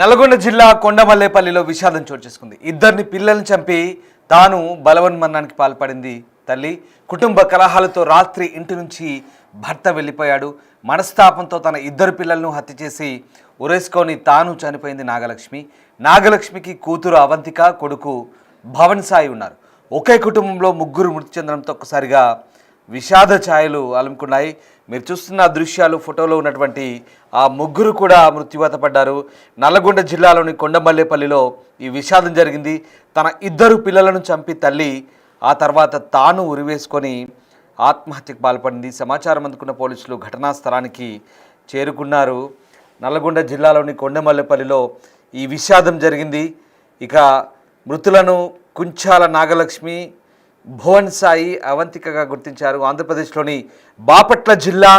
నల్గొండ జిల్లా కొండమల్లేపల్లిలో విషాదం చోటు చేసుకుంది. ఇద్దరిని పిల్లల్ని చంపి తాను బలవన్మరణానికి పాల్పడింది తల్లి. కుటుంబ కలహాలతో రాత్రి ఇంటి నుంచి భర్త వెళ్ళిపోయాడు. మనస్తాపంతో తన ఇద్దరు పిల్లలను హత్య చేసి ఉరేసుకొని తాను చనిపోయింది నాగలక్ష్మి. నాగలక్ష్మికి కూతురు అవంతిక, కొడుకు భవన్ సాయి ఉన్నారు. ఒకే కుటుంబంలో ముగ్గురు మృతి చెందడంతో ఒక్కసారిగా విషాద ఛాయలు అలుముకున్నాయి. మీరు చూస్తున్న దృశ్యాలు, ఫోటోలో ఉన్నటువంటి ఆ ముగ్గురు కూడా మృత్యువాత పడ్డారు. నల్లగొండ జిల్లాలోని కొండమల్లేపల్లిలో ఈ విషాదం జరిగింది. తన ఇద్దరు పిల్లలను చంపి తల్లి ఆ తర్వాత తాను ఉరివేసుకొని ఆత్మహత్యకు పాల్పడింది. సమాచారం అందుకున్న పోలీసులు ఘటనా స్థలానికి చేరుకున్నారు. నల్లగొండ జిల్లాలోని కొండమల్లేపల్లిలో ఈ విషాదం జరిగింది. ఇక మృతులను కుంచాల నాగలక్ష్మి, భువన్ సాయి, అవంతికగా గుర్తించారు. ఆంధ్రప్రదేశ్లోని బాపట్ల జిల్లా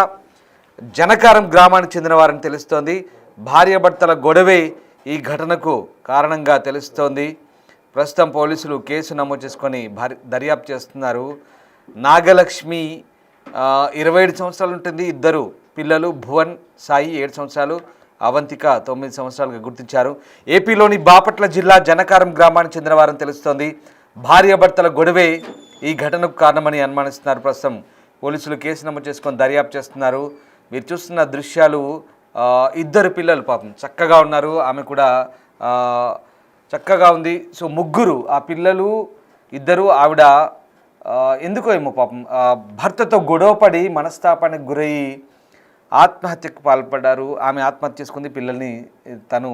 జనకారం గ్రామానికి చెందిన వారని తెలుస్తోంది. భార్యాభర్తల గొడవే ఈ ఘటనకు కారణంగా తెలుస్తోంది. ప్రస్తుతం పోలీసులు కేసు నమోదు చేసుకొని దర్యాప్తు చేస్తున్నారు. నాగలక్ష్మి 27 సంవత్సరాలు ఉంటుంది. ఇద్దరు పిల్లలు, భువన్ సాయి 7 సంవత్సరాలు, అవంతిక 9 సంవత్సరాలుగా గుర్తించారు. ఏపీలోని బాపట్ల జిల్లా జనకారం గ్రామానికి చెందిన వారని తెలుస్తోంది. భార్యాభర్తల గొడవే ఈ ఘటనకు కారణమని అనుమానిస్తున్నారు. ప్రస్తుతం పోలీసులు కేసు నమోదు చేసుకొని దర్యాప్తు చేస్తున్నారు. మీరు చూస్తున్న దృశ్యాలు, ఇద్దరు పిల్లలు పాపం చక్కగా ఉన్నారు. ఆమె కూడా చక్కగా ఉంది. సో ముగ్గురు, ఆ పిల్లలు ఇద్దరు, ఆవిడ ఎందుకో ఏమో పాపం భర్తతో గొడవపడి మనస్తాపానికి గురయ్యి ఆత్మహత్యకు పాల్పడ్డారు. ఆమె ఆత్మహత్య చేసుకుంది. పిల్లల్ని తను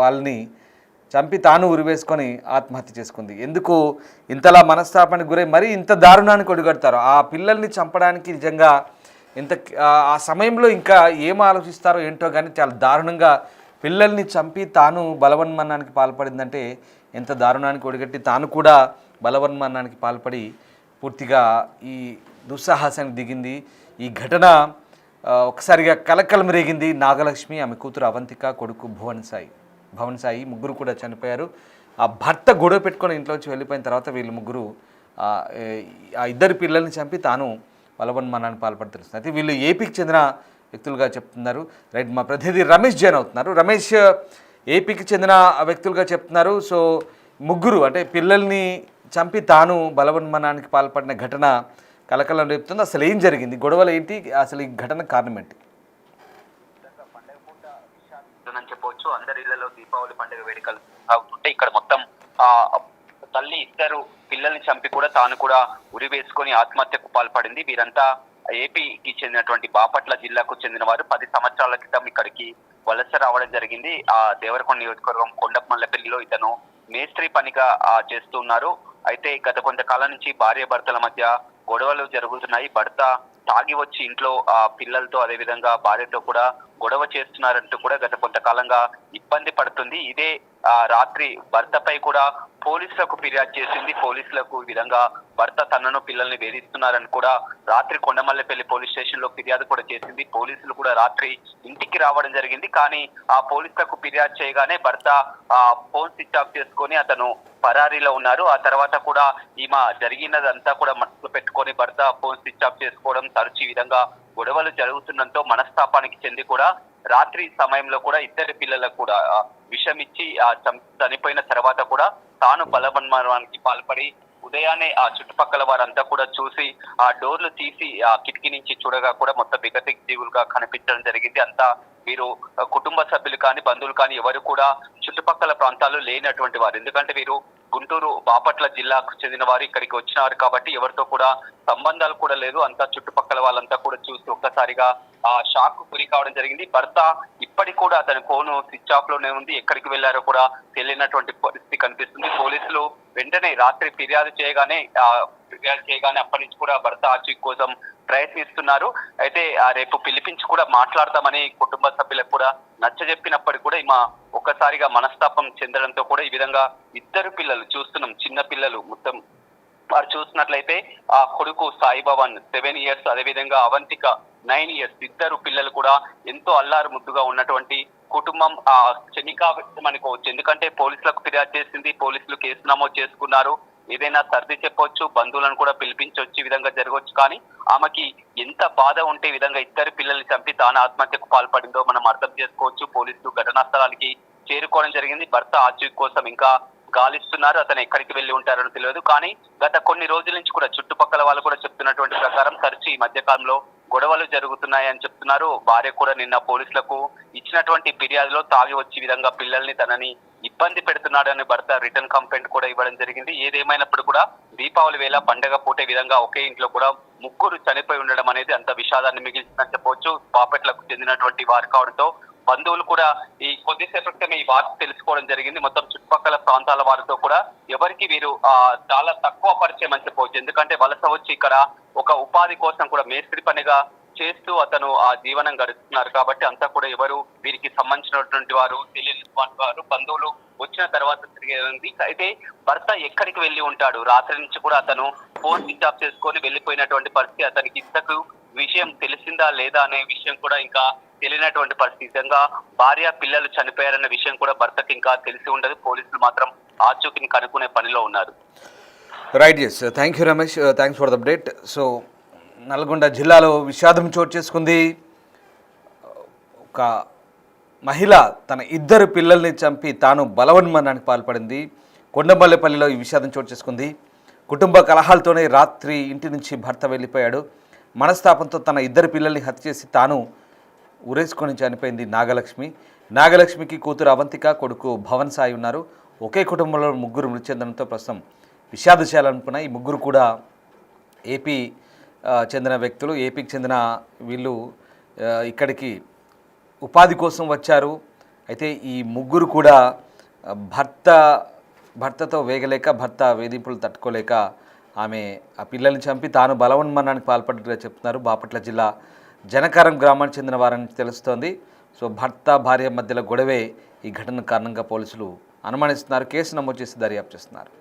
వాళ్ళని చంపి తాను ఉరివేసుకొని ఆత్మహత్య చేసుకుంది. ఎందుకు ఇంతలా మనస్తాపానికి గురై మరీ ఇంత దారుణానికి ఒడిగడతారు? ఆ పిల్లల్ని చంపడానికి నిజంగా ఇంత ఆ సమయంలో ఇంకా ఏం ఆలోచిస్తారో ఏంటో కానీ చాలా దారుణంగా పిల్లల్ని చంపి తాను బలవన్మరణానికి పాల్పడిందంటే ఎంత దారుణానికి ఒడిగట్టి తాను కూడా బలవన్మరణానికి పాల్పడి పూర్తిగా ఈ దుస్సాహసానికి దిగింది. ఈ ఘటన ఒకసారిగా కలకలం రేగింది. నాగలక్ష్మి, ఆమె కూతురు అవంతిక, కొడుకు భవన్ సాయి ముగ్గురు కూడా చనిపోయారు. ఆ భర్త గొడవ పెట్టుకొని ఇంట్లోంచి వెళ్ళిపోయిన తర్వాత వీళ్ళు ముగ్గురు ఆ ఇద్దరు పిల్లల్ని చంపి తాను బలవన్మరణానికి పాల్పడి తెలుస్తుంది. అయితే వీళ్ళు ఏపీకి చెందిన వ్యక్తులుగా చెప్తున్నారు. రైట్, మా ప్రతినిధి రమేష్ జైన్ అవుతున్నారు. రమేష్, ఏపీకి చెందిన వ్యక్తులుగా చెప్తున్నారు. సో ముగ్గురు అంటే పిల్లల్ని చంపి తాను బలవన్మరణానికి పాల్పడిన ఘటన కలకలం రేపుతుంది. అసలు ఏం జరిగింది, గొడవలు ఏంటి, అసలు ఈ ఘటన కారణం ఏంటి? చెప్పవచ్చు. అందరి ఇళ్లలో దీపావళి పండుగ వేడుకలు సాగుతుంటే ఇక్కడ మొత్తం తల్లి ఇద్దరు పిల్లల్ని చంపి కూడా తాను కూడా ఉరి వేసుకొని ఆత్మహత్యకు పాల్పడింది. వీరంతా ఏపీకి చెందినటువంటి బాపట్ల జిల్లాకు చెందిన వారు. 10 సంవత్సరాల క్రితం ఇక్కడికి వలస రావడం జరిగింది. ఆ దేవరకొండ నియోజకవర్గం కొండమల్లేపల్లిలో ఇతను మేస్త్రి పనిగా చేస్తున్నారు. అయితే గత కొంతకాలం నుంచి భార్య భర్తల మధ్య గొడవలు జరుగుతున్నాయి. భర్త తాగి వచ్చి ఇంట్లో పిల్లలతో అదేవిధంగా భార్యతో కూడా గొడవ చేస్తున్నారంటూ కూడా గత కొంతకాలంగా ఇబ్బంది పడుతుంది. ఇదే రాత్రి భర్తపై కూడా పోలీసులకు ఫిర్యాదు చేసింది. పోలీసులకు ఈ విధంగా భర్త తనను పిల్లల్ని వేధిస్తున్నారని కూడా రాత్రి కొండమల్లేపల్లి పోలీస్ స్టేషన్ లో ఫిర్యాదు కూడా చేసింది. పోలీసులు కూడా రాత్రి ఇంటికి రావడం జరిగింది. కానీ ఆ పోలీసులకు ఫిర్యాదు చేయగానే భర్త ఫోన్ స్విచ్ ఆఫ్ చేసుకొని అతను పరారీలో ఉన్నారు. ఆ తర్వాత కూడా ఈమె జరిగినదంతా కూడా మనసులో పెట్టుకొని భర్త ఫోన్ స్విచ్ ఆఫ్ చేసుకోవడం, తరచు ఈ విధంగా గొడవలు జరుగుతుండటంతో మనస్తాపానికి చెంది కూడా రాత్రి సమయంలో కూడా ఇద్దరు పిల్లలకు కూడా విషం ఇచ్చి చనిపోయిన తర్వాత కూడా తాను బలవన్మరణానికి పాల్పడి ఉదయాన్నే ఆ చుట్టుపక్కల వారంతా కూడా చూసి ఆ డోర్లు తీసి ఆ కిటికీ నుంచి చూడగా కూడా మొత్తం విగత జీవులుగా కనిపించడం జరిగింది. అంతా వీరు కుటుంబ సభ్యులు కానీ బంధువులు కానీ ఎవరు కూడా చుట్టుపక్కల ప్రాంతాల్లో లేనటువంటి వారు. ఎందుకంటే వీరు గుంటూరు బాపట్ల జిల్లాకు చెందిన వారు, ఇక్కడికి వచ్చినారు కాబట్టి ఎవరితో కూడా సంబంధాలు కూడా లేదు. అంతా చుట్టుపక్కల వాళ్ళంతా కూడా చూసి ఒక్కసారిగా ఆ షాక్ గురి కావడం జరిగింది. భర్త ఇప్పటికి కూడా అతని ఫోను స్విచ్ ఆఫ్ లోనే ఉంది. ఎక్కడికి వెళ్లారో కూడా తెలియనటువంటి పరిస్థితి కనిపిస్తుంది. పోలీసులు వెంటనే రాత్రి ఫిర్యాదు చేయగానే అప్పటి నుంచి కూడా భర్త ఆచూకీ కోసం ప్రయత్నిస్తున్నారు. అయితే రేపు పిలిపించి కూడా మాట్లాడతామని కుటుంబ సభ్యులకు కూడా నచ్చజెప్పినప్పటికీ కూడా ఈమె ఒక్కసారిగా మనస్తాపం చెందడంతో కూడా ఈ విధంగా ఇద్దరు పిల్లలు చూస్తున్నాం, చిన్న పిల్లలు మొత్తం వారు చూసినట్లయితే ఆ కొడుకు సాయి భవన్ 7 years, అదేవిధంగా అవంతిక 9 years, ఇద్దరు పిల్లలు కూడా ఎంతో అల్లారు ముద్దుగా ఉన్నటువంటి కుటుంబం శనికా వ్యక్తం అనుకోవచ్చు. ఎందుకంటే పోలీసులకు ఫిర్యాదు చేసింది, పోలీసులు కేసు నమోదు చేసుకున్నారు. ఏదైనా సర్ది చెప్పొచ్చు, బంధువులను కూడా పిలిపించవచ్చు, ఈ విధంగా జరగవచ్చు. కానీ ఆమెకి ఎంత బాధ ఉంటే ఈ విధంగా ఇద్దరు పిల్లల్ని చంపి తాను ఆత్మహత్యకు పాల్పడిందో మనం అర్థం చేసుకోవచ్చు. పోలీసులు ఘటనా స్థలానికి చేరుకోవడం జరిగింది. భర్త ఆచూకీ కోసం ఇంకా గాలిస్తున్నారు. అతను ఎక్కడికి వెళ్లి ఉంటారని తెలియదు. కానీ గత కొన్ని రోజుల నుంచి కూడా చుట్టుపక్కల వాళ్ళు కూడా చెప్తున్నటువంటి ప్రకారం తరచు ఈ మధ్య కాలంలో గొడవలు జరుగుతున్నాయని చెప్తున్నారు. భార్య కూడా నిన్న పోలీసులకు ఇచ్చినటువంటి ఫిర్యాదులో తాగి వచ్చి విధంగా పిల్లల్ని తనని ఇబ్బంది పెడుతున్నాడని భర్త రిటర్న్ కంప్లైంట్ కూడా ఇవ్వడం జరిగింది. ఏదేమైనప్పుడు కూడా దీపావళి వేళ పండగ పూటే విధంగా ఒకే ఇంట్లో కూడా ముగ్గురు చనిపోయి ఉండడం అనేది అంత విషాదాన్ని మిగిల్చిందని చెప్పవచ్చు. బాపట్లకు చెందినటువంటి వారు కావడంతో బంధువులు కూడా ఈ కొద్దిసేపటి క్రితమే ఈ వార్త తెలుసుకోవడం జరిగింది. మొత్తం చుట్టుపక్కల ప్రాంతాల వారితో కూడా ఎవరికి వీరు చాలా తక్కువ పరిచయం అని చెప్పవచ్చు. ఎందుకంటే వలస వచ్చి ఇక్కడ ఒక ఉపాధి కోసం కూడా మేస్త్రి పనిగా చేస్తూ అతను ఆ జీవనం గడుపుతున్నారు. కాబట్టి అంతా కూడా ఎవరు వీరికి సంబంధించినటువంటి వారు తెలియని వారు బంధువులు వచ్చిన తర్వాత తిరిగేది. అయితే భర్త ఎక్కడికి వెళ్లి ఉంటాడు? రాత్రి నుంచి కూడా అతను ఫోన్ స్విచ్ ఆఫ్ చేసుకొని వెళ్లిపోయినటువంటి పరిస్థితి. అతనికి ఇంతకు విషయం తెలిసిందా లేదా అనే విషయం కూడా ఇంకా తెలియనటువంటి పరిస్థితి. నిజంగా భార్య పిల్లలు చనిపోయారన్న విషయం కూడా భర్తకి ఇంకా తెలిసి ఉండదు. పోలీసులు మాత్రం ఆచూకీని కనుక్కునే పనిలో ఉన్నారు. Right, yes, thank you Ramesh, thanks for the update. So Nalgonda జిల్లాలో విషాదం చోటు చేసుకుంది. ఒక మహిళ తన ఇద్దరు పిల్లల్ని చంపి తాను బలవన్మరణానికి పాల్పడింది. కొండమల్లేపల్లిలో ఈ విషాదం చోటు చేసుకుంది. కుటుంబ కలహాలతోనే రాత్రి ఇంటి నుంచి భర్త వెళ్ళిపోయాడు. మనస్తాపంతో తన ఇద్దరు పిల్లల్ని హత్య చేసి తాను ఉరేసుకొని చనిపోయింది నాగలక్ష్మి. నాగలక్ష్మికి కూతురు అవంతిక, కొడుకు భవన్ సాయి ఉన్నారు. ఒకే కుటుంబంలో ముగ్గురు మృతి చెందడంతో ప్రస్తుతం విషాదశాలనుకున్న ఈ ముగ్గురు కూడా ఏపీ చెందిన వ్యక్తులు. ఏపీకి చెందిన వీళ్ళు ఇక్కడికి ఉపాధి కోసం వచ్చారు. అయితే ఈ ముగ్గురు కూడా భర్తతో వేగలేక, భర్త వేధింపులు తట్టుకోలేక ఆమె ఆ పిల్లల్ని చంపి తాను బలవన్మరణానికి పాల్పడ్డట్టుగా చెప్తున్నారు. బాపట్ల జిల్లా జనకారం గ్రామానికి చెందిన వారని తెలుస్తోంది. సో భర్త భార్య మధ్యలో గొడవే ఈ ఘటన కారణంగా పోలీసులు అనుమానిస్తున్నారు. కేసు నమోదు చేసి దర్యాప్తు చేస్తున్నారు.